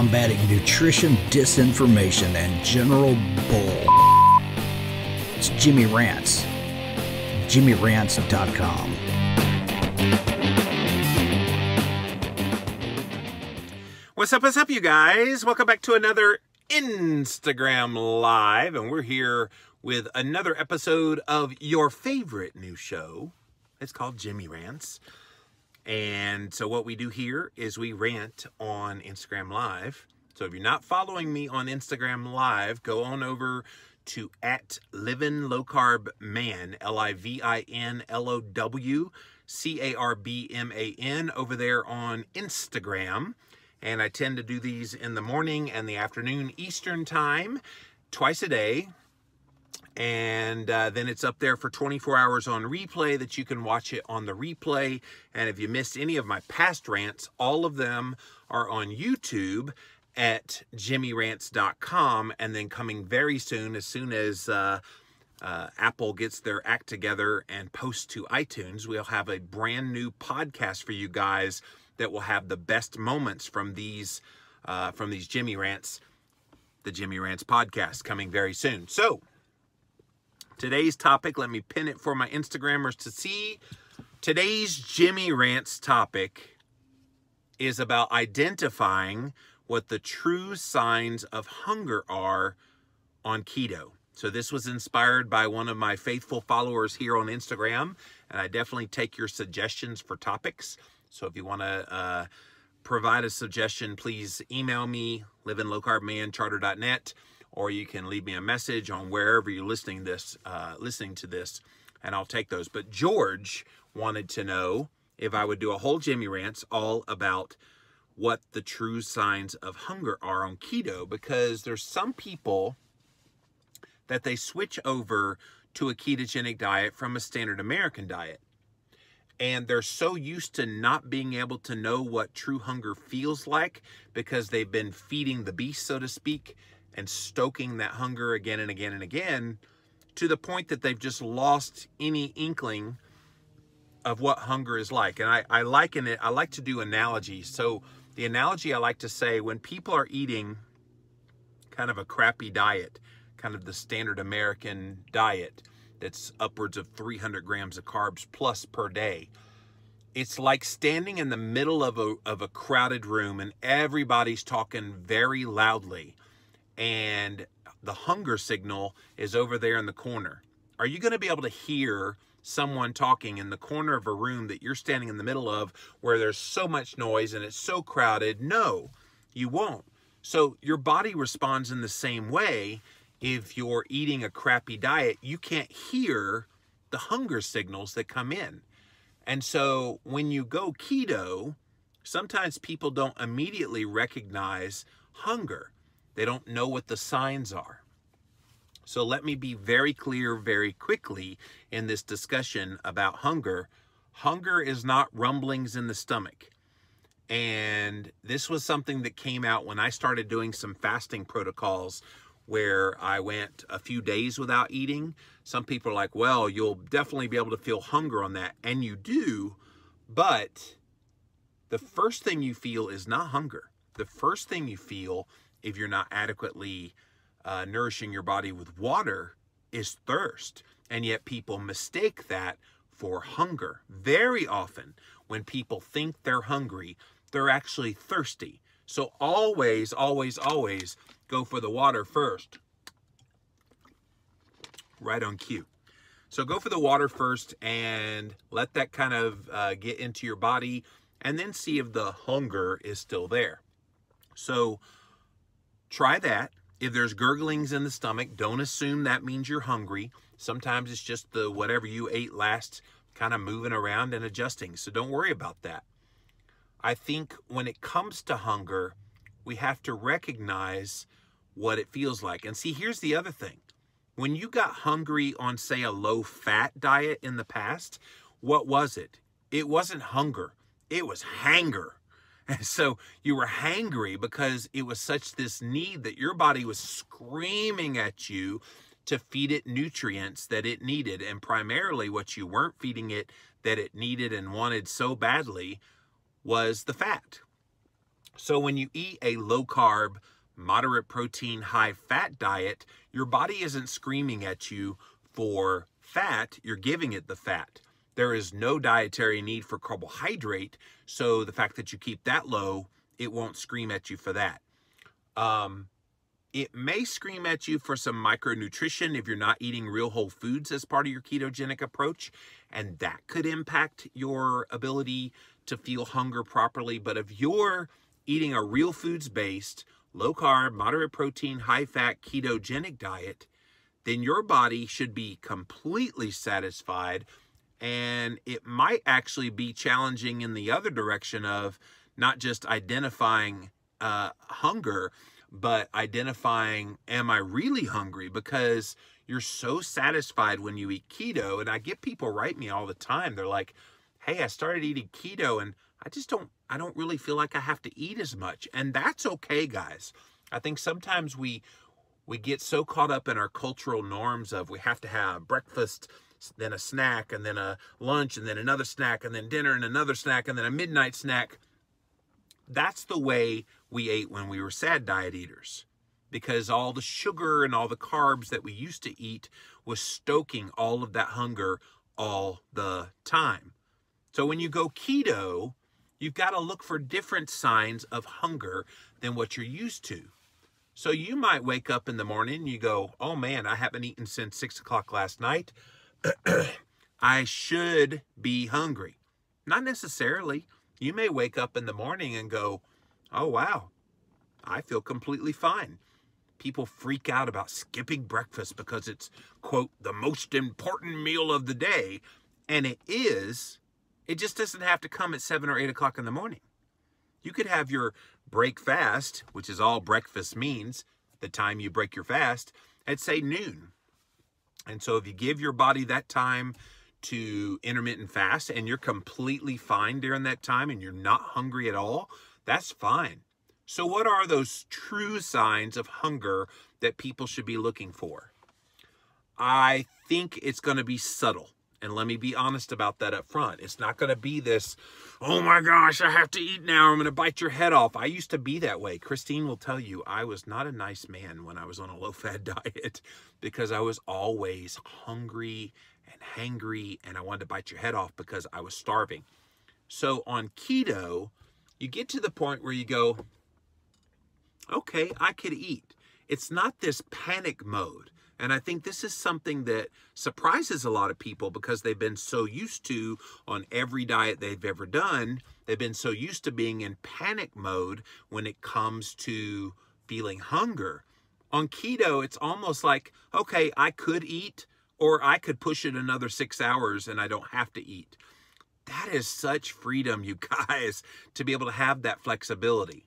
combating nutrition disinformation and general bull. It's Jimmy Rants. JimmyRants.com. What's up, you guys? Welcome back to another Instagram Live, and we're here with another episode of your favorite new show. It's called Jimmy Rants. And so what we do here is we rant on Instagram Live. So if you're not following me on Instagram Live, go on over to @LivinLowCarbMan, LivinLowCarbman, over there on Instagram. And I tend to do these in the morning and the afternoon Eastern time, twice a day. And then it's up there for 24 hours on replay that you can watch it on the replay. And if you missed any of my past rants, all of them are on YouTube at JimmyRants.com. And then coming very soon as Apple gets their act together and posts to iTunes, we'll have a brand new podcast for you guys that will have the best moments from these Jimmy Rants, the Jimmy Rants podcast, coming very soon. So today's topic, let me pin it for my Instagrammers to see. Today's Jimmy Rants topic is about identifying what the true signs of hunger are on keto. So this was inspired by one of my faithful followers here on Instagram, and I definitely take your suggestions for topics. So if you want to provide a suggestion, please email me, livinlowcarbman@charter.net, or you can leave me a message on wherever you're listening to this, and I'll take those. But George wanted to know if I would do a whole Jimmy Rants all about what the true signs of hunger are on keto, because there's some people that they switch over to a ketogenic diet from a standard American diet. And they're so used to not being able to know what true hunger feels like because they've been feeding the beast, so to speak, and stoking that hunger again and again and again, to the point that they've just lost any inkling of what hunger is like. And I liken it, I like to do analogies. So the analogy I like to say, when people are eating kind of a crappy diet, kind of the standard American diet, that's upwards of 300 grams of carbs plus per day, it's like standing in the middle of a crowded room and everybody's talking very loudly, and the hunger signal is over there in the corner. Are you going to be able to hear someone talking in the corner of a room that you're standing in the middle of where there's so much noise and it's so crowded? No, you won't. So your body responds in the same way. If you're eating a crappy diet, you can't hear the hunger signals that come in. And so when you go keto, sometimes people don't immediately recognize hunger. They don't know what the signs are. So let me be very clear very quickly in this discussion about hunger. Hunger is not rumblings in the stomach. And this was something that came out when I started doing some fasting protocols where I went a few days without eating. Some people are like, well, you'll definitely be able to feel hunger on that. And you do, but the first thing you feel is not hunger. The first thing you feel, if you're not adequately nourishing your body with water, is thirst. And yet people mistake that for hunger. Very often when people think they're hungry, they're actually thirsty. So always, always, always go for the water first. Right on cue. So go for the water first and let that kind of get into your body, and then see if the hunger is still there. So try that. If there's gurglings in the stomach, don't assume that means you're hungry. Sometimes it's just the whatever you ate last kind of moving around and adjusting. So don't worry about that. I think when it comes to hunger, we have to recognize what it feels like. And see, here's the other thing. When you got hungry on, say, a low-fat diet in the past, what was it? It wasn't hunger. It was hanger. And so you were hangry because it was such this need that your body was screaming at you to feed it nutrients that it needed. And primarily what you weren't feeding it that it needed and wanted so badly was the fat. So when you eat a low carb, moderate protein, high fat diet, your body isn't screaming at you for fat, you're giving it the fat. There is no dietary need for carbohydrate, so the fact that you keep that low, it won't scream at you for that. It may scream at you for some micronutrition if you're not eating real whole foods as part of your ketogenic approach, and that could impact your ability to feel hunger properly. But if you're eating a real foods-based, low-carb, moderate protein, high-fat, ketogenic diet, then your body should be completely satisfied, and it might actually be challenging in the other direction of not just identifying hunger, but identifying, am I really hungry? Because you're so satisfied when you eat keto. And I get people write me all the time. They're like, hey, I started eating keto and I don't really feel like I have to eat as much. And that's okay, guys. I think sometimes we get so caught up in our cultural norms of we have to have breakfast, then a snack, and then a lunch, and then another snack, and then dinner, and another snack, and then a midnight snack. That's the way we ate when we were sad diet eaters, because all the sugar and all the carbs that we used to eat was stoking all of that hunger all the time. So when you go keto, you've got to look for different signs of hunger than what you're used to. So you might wake up in the morning and you go, oh man, I haven't eaten since 6 o'clock last night. I should be hungry. Not necessarily. You may wake up in the morning and go, oh wow, I feel completely fine. People freak out about skipping breakfast because it's, quote, the most important meal of the day. And it is. It just doesn't have to come at 7 or 8 o'clock in the morning. You could have your break fast, which is all breakfast means, the time you break your fast, at say noon. And so if you give your body that time to intermittent fast and you're completely fine during that time and you're not hungry at all, that's fine. So what are those true signs of hunger that people should be looking for? I think it's going to be subtle. And let me be honest about that up front. It's not going to be this, oh my gosh, I have to eat now, I'm going to bite your head off. I used to be that way. Christine will tell you I was not a nice man when I was on a low-fat diet because I was always hungry and hangry and I wanted to bite your head off because I was starving. So on keto, you get to the point where you go, okay, I could eat. It's not this panic mode. And I think this is something that surprises a lot of people because they've been so used to, on every diet they've ever done, they've been so used to being in panic mode when it comes to feeling hunger. On keto, it's almost like, okay, I could eat or I could push it another 6 hours and I don't have to eat. That is such freedom, you guys, to be able to have that flexibility.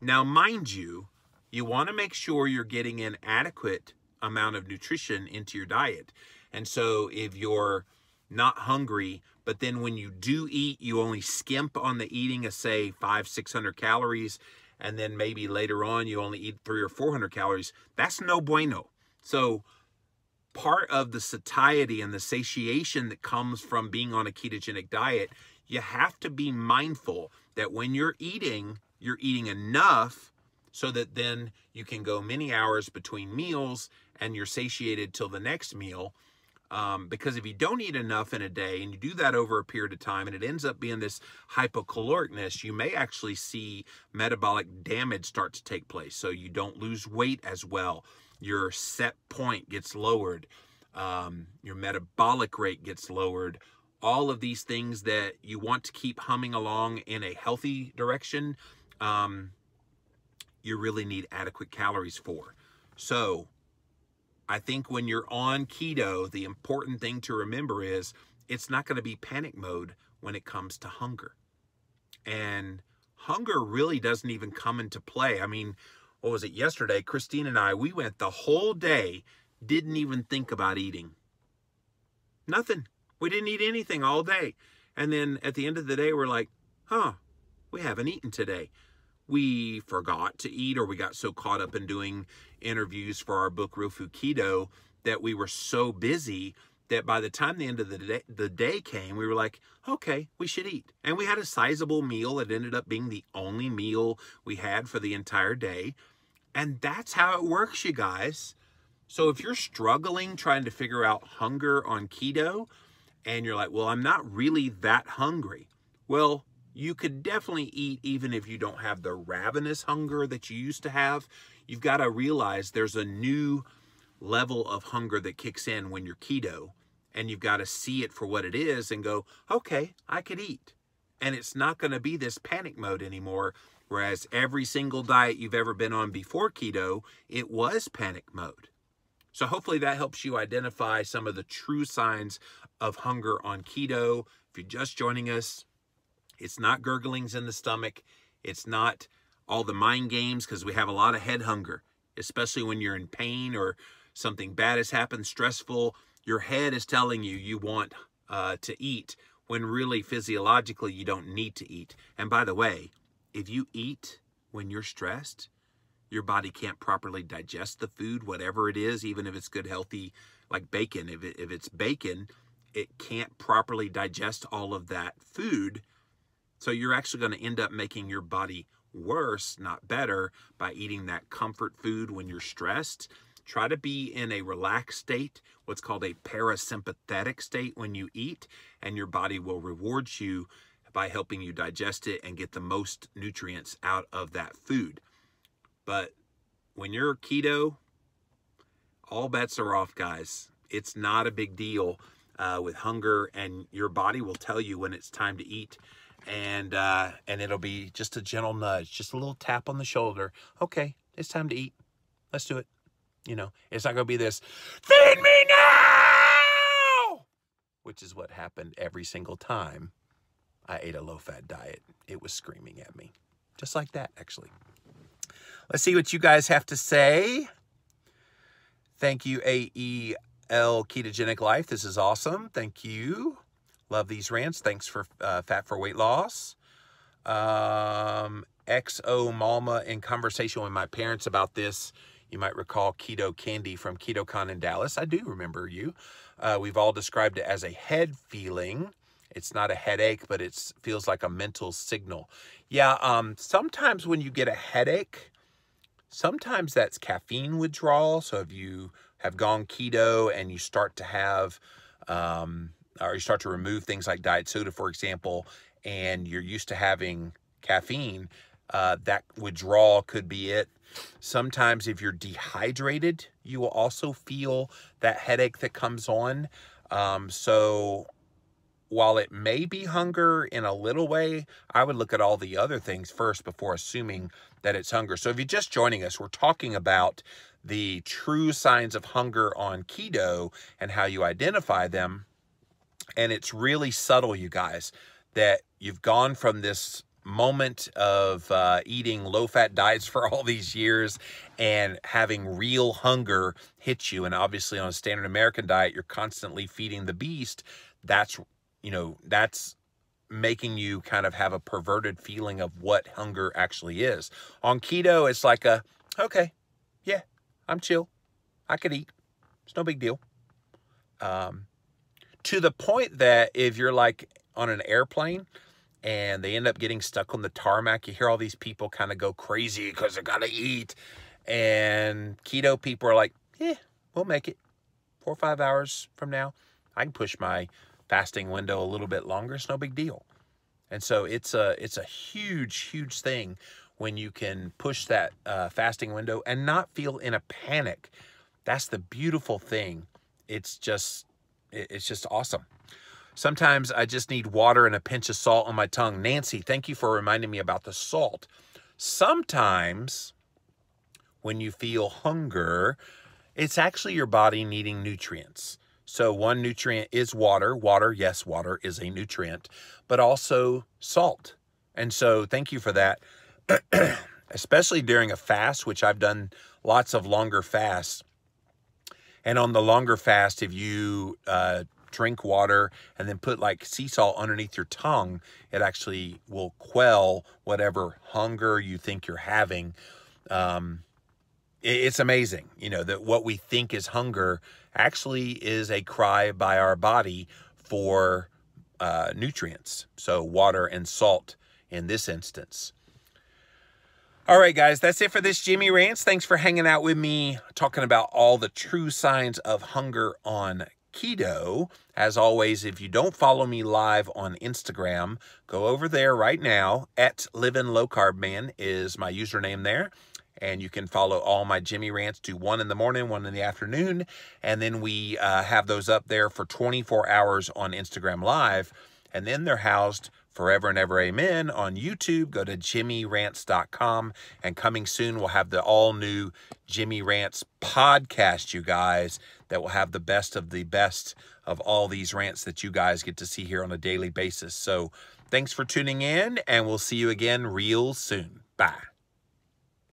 Now, mind you, you want to make sure you're getting an adequate amount of nutrition into your diet. And so if you're not hungry, but then when you do eat, you only skimp on the eating of say 500-600 calories, and then maybe later on you only eat 300 or 400 calories, that's no bueno. So part of the satiety and the satiation that comes from being on a ketogenic diet, you have to be mindful that when you're eating enough so that then you can go many hours between meals and you're satiated till the next meal. Because if you don't eat enough in a day and you do that over a period of time and it ends up being this hypocaloricness, you may actually see metabolic damage start to take place. So you don't lose weight as well. Your set point gets lowered. Your metabolic rate gets lowered. All of these things that you want to keep humming along in a healthy direction, you really need adequate calories for. So I think when you're on keto, the important thing to remember is it's not going to be panic mode when it comes to hunger. And hunger really doesn't even come into play. I mean, what was it yesterday? Christine and I, we went the whole day, didn't even think about eating. Nothing. We didn't eat anything all day. And then at the end of the day, we're like, we haven't eaten today. We forgot to eat, or we got so caught up in doing interviews for our book, Real Food Keto, that we were so busy that by the time the end of the day came, we were like, okay, we should eat. And we had a sizable meal. It ended up being the only meal we had for the entire day. And that's how it works, you guys. So if you're struggling trying to figure out hunger on keto, and you're like, well, I'm not really that hungry. Well, you could definitely eat even if you don't have the ravenous hunger that you used to have. You've got to realize there's a new level of hunger that kicks in when you're keto, and you've got to see it for what it is and go, okay, I could eat. And it's not going to be this panic mode anymore, whereas every single diet you've ever been on before keto, it was panic mode. So hopefully that helps you identify some of the true signs of hunger on keto. If you're just joining us, it's not gurglings in the stomach. It's not all the mind games, because we have a lot of head hunger, especially when you're in pain or something bad has happened, stressful. Your head is telling you you want to eat, when really physiologically you don't need to eat. And by the way, if you eat when you're stressed, your body can't properly digest the food, whatever it is, even if it's good, healthy, like bacon. If it's bacon, it can't properly digest all of that food. So you're actually going to end up making your body worse, not better, by eating that comfort food when you're stressed. Try to be in a relaxed state, what's called a parasympathetic state when you eat, and your body will reward you by helping you digest it and get the most nutrients out of that food. But when you're keto, all bets are off, guys. It's not a big deal with hunger, and your body will tell you when it's time to eat. And it'll be just a gentle nudge, just a little tap on the shoulder. Okay, it's time to eat. Let's do it. You know, it's not going to be this, feed me now, which is what happened every single time I ate a low-fat diet. It was screaming at me. Just like that, actually. Let's see what you guys have to say. Thank you, AEL Ketogenic Life. This is awesome. Thank you. Love these rants. Thanks for Fat for Weight Loss. XO Malma, in conversation with my parents about this. You might recall Keto Candy from KetoCon in Dallas. I do remember you. We've all described it as a head feeling. It's not a headache, but it feels like a mental signal. Yeah, sometimes when you get a headache, sometimes that's caffeine withdrawal. So if you have gone keto and you start to have, or you start to remove things like diet soda, for example, and you're used to having caffeine, that withdrawal could be it. Sometimes if you're dehydrated, you will also feel that headache that comes on. So while it may be hunger in a little way, I would look at all the other things first before assuming that it's hunger. So if you're just joining us, we're talking about the true signs of hunger on keto and how you identify them. And it's really subtle, you guys, that you've gone from this moment of eating low-fat diets for all these years and having real hunger hit you. And obviously on a standard American diet, you're constantly feeding the beast. That's, you know, that's making you kind of have a perverted feeling of what hunger actually is. On keto, it's like a, okay, yeah, I'm chill. I could eat. It's no big deal. To the point that if you're like on an airplane and they end up getting stuck on the tarmac, you hear all these people kind of go crazy because they gotta eat. And keto people are like, yeah, we'll make it 4 or 5 hours from now. I can push my fasting window a little bit longer. It's no big deal. And so it's a huge, huge thing when you can push that fasting window and not feel in a panic. That's the beautiful thing. It's just awesome. Sometimes I just need water and a pinch of salt on my tongue. Nancy, thank you for reminding me about the salt. Sometimes when you feel hunger, it's actually your body needing nutrients. So one nutrient is water. Water, yes, water is a nutrient, but also salt. And so thank you for that. Especially during a fast, which I've done lots of longer fasts. And on the longer fast, if you drink water and then put like sea salt underneath your tongue, it actually will quell whatever hunger you think you're having. it's amazing, you know, that what we think is hunger actually is a cry by our body for nutrients. So water and salt in this instance. All right, guys, that's it for this Jimmy Rants. Thanks for hanging out with me, talking about all the true signs of hunger on keto. As always, if you don't follow me live on Instagram, go over there right now. @LivinLowCarbMan is my username there. And you can follow all my Jimmy Rants to 1 in the morning, 1 in the afternoon. And then we have those up there for 24 hours on Instagram Live. And then they're housed forever and ever, amen, on YouTube. Go to jimmyrants.com. And coming soon, we'll have the all-new Jimmy Rants podcast, you guys, that will have the best of all these rants that you guys get to see here on a daily basis. So thanks for tuning in, and we'll see you again real soon. Bye.